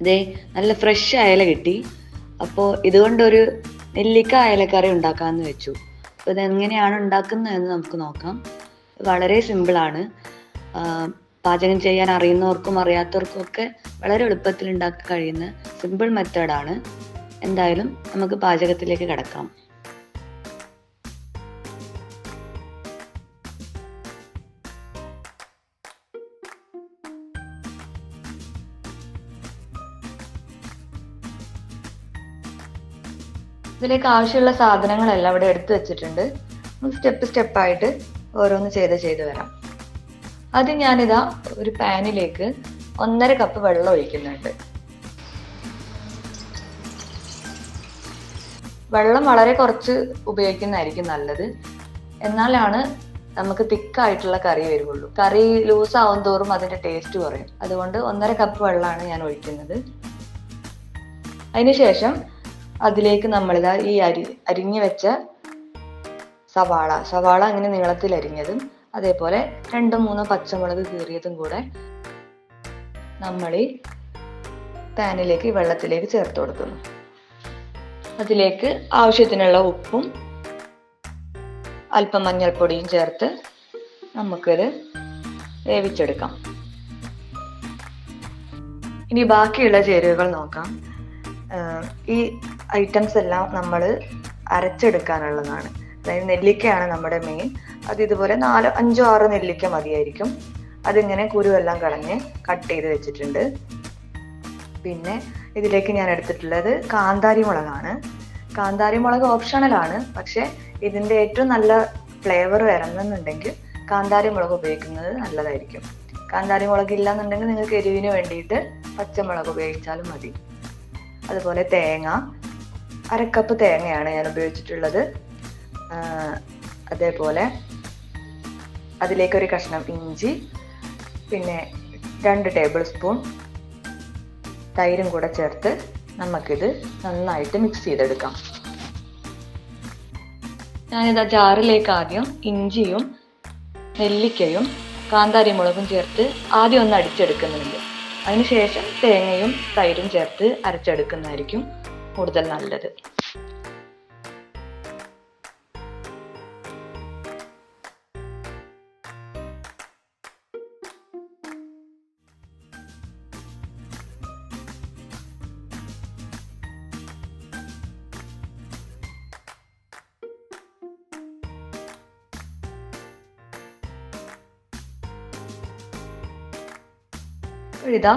ഇതേ നല്ല ഫ്രഷ് അയല കിട്ടി. അപ്പോൾ ഇതുകൊണ്ടൊരു നെല്ലിക്ക അയലക്കറി ഉണ്ടാക്കാമെന്ന് വെച്ചു. അപ്പോൾ ഇതെങ്ങനെയാണ് ഉണ്ടാക്കുന്നതെന്ന് നമുക്ക് നോക്കാം. വളരെ സിമ്പിളാണ്. പാചകം ചെയ്യാൻ അറിയുന്നവർക്കും അറിയാത്തവർക്കും ഒക്കെ വളരെ എളുപ്പത്തിൽ ഉണ്ടാക്കാൻ കഴിയുന്ന സിമ്പിൾ മെത്തേഡാണ്. എന്തായാലും നമുക്ക് പാചകത്തിലേക്ക് കടക്കാം. ഇതിലേക്ക് ആവശ്യമുള്ള സാധനങ്ങളെല്ലാം ഇവിടെ എടുത്തു വെച്ചിട്ടുണ്ട്. നമുക്ക് സ്റ്റെപ്പായിട്ട് ഓരോന്ന് ചെയ്ത് വരാം. ആദ്യം ഞാനിതാ ഒരു പാനിലേക്ക് 1.5 കപ്പ് വെള്ളം ഒഴിക്കുന്നുണ്ട്. വെള്ളം വളരെ കുറച്ച് ഉപയോഗിക്കുന്നതായിരിക്കും നല്ലത്. എന്നാലാണ് നമുക്ക് തിക്കായിട്ടുള്ള കറി വരുള്ളൂ. കറി ലൂസ് ആവും തോറും അതിന്റെ ടേസ്റ്റ് കുറയും. അതുകൊണ്ട് 1.5 കപ്പ് വെള്ളമാണ് ഞാൻ ഒഴിക്കുന്നത്. അതിനുശേഷം അതിലേക്ക് നമ്മളിതാ ഈ അരിഞ്ഞു വെച്ച സവാള അങ്ങനെ നീളത്തിൽ അരിഞ്ഞതും അതേപോലെ 2-3 പച്ചമുളക് കീറിയതും കൂടെ നമ്മൾ ഈ പാനിലേക്ക് വെള്ളത്തിലേക്ക് ചേർത്ത് കൊടുക്കുന്നു. അതിലേക്ക് ആവശ്യത്തിനുള്ള ഉപ്പും അല്പം മഞ്ഞൾപ്പൊടിയും ചേർത്ത് നമുക്കിത് വേവിച്ചെടുക്കാം. ഇനി ബാക്കിയുള്ള ചേരുവകൾ നോക്കാം. ഈ ഐറ്റംസ് എല്ലാം നമ്മൾ അരച്ചെടുക്കാനുള്ളതാണ്. അതായത് നെല്ലിക്കയാണ് നമ്മുടെ മെയിൻ. അത് ഇതുപോലെ 4-5-6 നെല്ലിക്ക മതിയായിരിക്കും. അതിങ്ങനെ കുരുവെല്ലാം കളഞ്ഞ് കട്ട് ചെയ്ത് വെച്ചിട്ടുണ്ട്. പിന്നെ ഇതിലേക്ക് ഞാൻ എടുത്തിട്ടുള്ളത് കാന്താരി മുളകാണ്. കാന്താരി മുളക് ഓപ്ഷണലാണ്, പക്ഷെ ഇതിൻ്റെ ഏറ്റവും നല്ല ഫ്ലേവർ വരണമെന്നുണ്ടെങ്കിൽ കാന്താരി മുളക് ഉപയോഗിക്കുന്നത് നല്ലതായിരിക്കും. കാന്താരി മുളക് ഇല്ലാന്നുണ്ടെങ്കിൽ നിങ്ങൾക്ക് എരിവിന് വേണ്ടിയിട്ട് പച്ചമുളക് ഉപയോഗിച്ചാലും മതി. അതുപോലെ തേങ്ങ, 1/2 കപ്പ് തേങ്ങയാണ് ഞാൻ ഉപയോഗിച്ചിട്ടുള്ളത്. അതേപോലെ അതിലേക്കൊരു കഷ്ണം ഇഞ്ചി, പിന്നെ 2 ടേബിൾ സ്പൂൺ തൈരും കൂടെ ചേർത്ത് നമുക്കിത് നന്നായിട്ട് മിക്സ് ചെയ്തെടുക്കാം. ഞാനിതാ ജാറിലേക്ക് ആദ്യം ഇഞ്ചിയും നെല്ലിക്കയും കാന്താരി മുളകും ചേർത്ത് ആദ്യം ഒന്ന് അടിച്ചെടുക്കുന്നുണ്ട്. അതിനുശേഷം തേങ്ങയും തൈരും ചേർത്ത് അരച്ചെടുക്കുന്നതായിരിക്കും കൂടുതൽ നല്ലത്. ഇതാ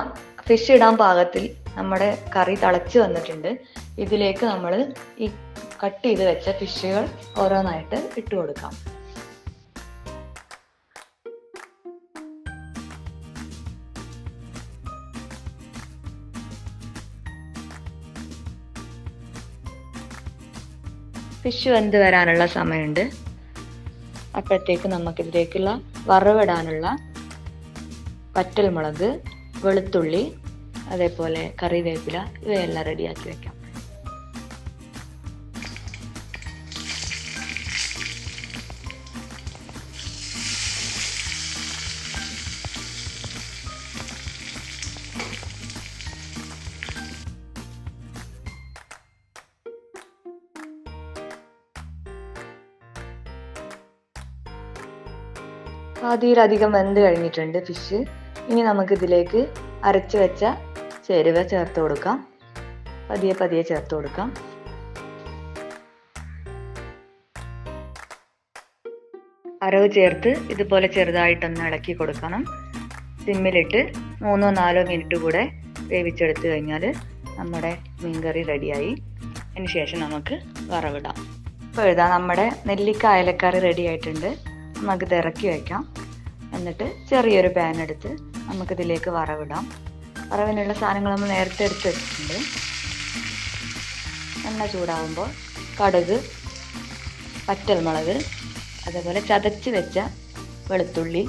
ഫിഷ് ഇടാൻ പാകത്തിൽ നമ്മുടെ കറി തിളച്ച് വന്നിട്ടുണ്ട്. ഇതിലേക്ക് നമ്മൾ ഈ കട്ട് ചെയ്ത് വെച്ച ഫിഷുകൾ ഓരോന്നായിട്ട് ഇട്ട് കൊടുക്കാം. ഫിഷ് വെന്ത് വരാനുള്ള സമയമുണ്ട്. അപ്പോഴത്തേക്ക് നമുക്കിതിലേക്കുള്ള വറവിടാനുള്ള വറ്റൽമുളക്, വെളുത്തുള്ളി, അതേപോലെ കറിവേപ്പില ഇവയെല്ലാം റെഡിയാക്കി വെക്കാം. പാതിയിലധികം വെന്ത് കഴിഞ്ഞിട്ടുണ്ട് ഫിഷ്. ഇനി നമുക്കിതിലേക്ക് അരച്ച് വെച്ച ചേരുവ ചേർത്ത് കൊടുക്കാം. പതിയെ ചേർത്ത് കൊടുക്കാം. അരവ് ചേർത്ത് ഇതുപോലെ ചെറുതായിട്ടൊന്ന് ഇളക്കി കൊടുക്കണം. സിമ്മിലിട്ട് 3-4 മിനിറ്റ് കൂടെ വേവിച്ചെടുത്ത് കഴിഞ്ഞാൽ നമ്മുടെ മീൻകറി റെഡിയായി. അതിനുശേഷം നമുക്ക് വറവിടാം. ഇപ്പോൾ ഇതാ നമ്മുടെ നെല്ലിക്ക അയലക്കറി റെഡി ആയിട്ടുണ്ട്. നമുക്കിത് ഇറക്കി വയ്ക്കാം. എന്നിട്ട് ചെറിയൊരു പാൻ എടുത്ത് നമുക്കിതിലേക്ക് വറവിടാം. വറവിനുള്ള സാധനങ്ങൾ നമ്മൾ നേരത്തെ എടുത്ത് വെച്ചിട്ടുണ്ട്. എണ്ണ ചൂടാവുമ്പോൾ കടുക്, വറ്റൽമുളക്, അതേപോലെ ചതച്ച് വെച്ച വെളുത്തുള്ളി,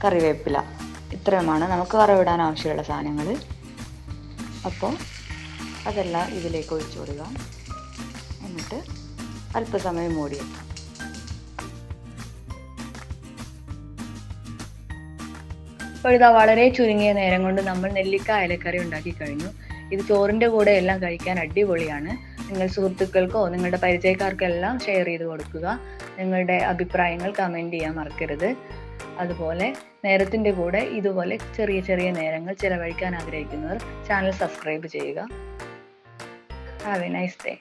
കറിവേപ്പില, ഇത്രയുമാണ് നമുക്ക് വറവിടാൻ ആവശ്യമുള്ള സാധനങ്ങൾ. അപ്പോൾ അതെല്ലാം ഇതിലേക്ക് ഒഴിച്ചു കൊടുക്കാം. എന്നിട്ട് അല്പസമയം മൂടി വെക്കാം. അപ്പോൾ ഇതാ വളരെ ചുരുങ്ങിയ നേരം കൊണ്ട് നമ്മൾ നെല്ലിക്ക അയലക്കറി ഉണ്ടാക്കി കഴിഞ്ഞു. ഇത് ചോറിൻ്റെ കൂടെ എല്ലാം കഴിക്കാൻ അടിപൊളിയാണ്. നിങ്ങൾ സുഹൃത്തുക്കൾക്കോ നിങ്ങളുടെ പരിചയക്കാർക്കെല്ലാം ഷെയർ ചെയ്ത് കൊടുക്കുക. നിങ്ങളുടെ അഭിപ്രായങ്ങൾ കമൻറ്റ് ചെയ്യാൻ മറക്കരുത്. അതുപോലെ നേരത്തിൻ്റെ കൂടെ ഇതുപോലെ ചെറിയ ചെറിയ നേരങ്ങൾ ചിലവഴിക്കാൻ ആഗ്രഹിക്കുന്നവർ ചാനൽ സബ്സ്ക്രൈബ് ചെയ്യുക. Have A nice day.